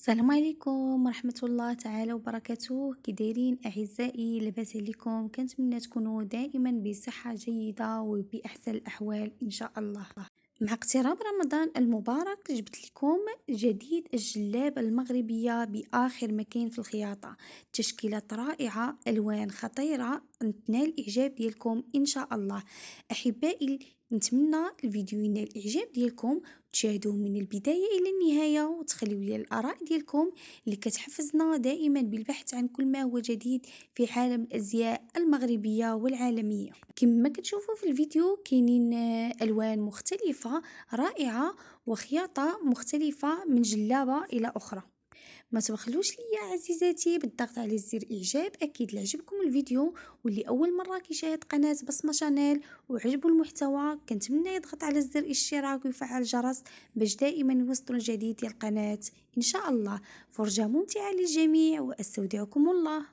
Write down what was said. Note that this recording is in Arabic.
السلام عليكم ورحمة الله تعالى وبركاته. كي دايرين أعزائي؟ لاباس عليكم؟ كنتمنى تكونوا دائما بصحة جيدة وبأحسن الأحوال إن شاء الله. مع اقتراب رمضان المبارك جبت لكم جديد الجلابة المغربية بآخر مكان في الخياطة، تشكيلات رائعة، ألوان خطيرة، نتنال الإعجاب ديالكم إن شاء الله. أحبائي، نتمنى الفيديو ينال الإعجاب ديالكم، تشاهدوه من البداية إلى النهاية وتخليو لي الآراء ديالكم اللي كتحفزنا دائما بالبحث عن كل ما هو جديد في عالم الأزياء المغربية والعالمية. كما كتشوفوا في الفيديو كاينين ألوان مختلفة رائعة وخياطة مختلفة من جلابة إلى أخرى. ما تبخلوش ليا عزيزاتي بالضغط على زر اعجاب اكيد لعجبكم الفيديو، واللي اول مره كيشاهد قناه بصمه شانيل وعجبو المحتوى كنتمنى يضغط على زر الاشتراك ويفعل الجرس باش دائما يوصلوا الجديد ديال القناه ان شاء الله. فرجه ممتعه للجميع واستودعكم الله.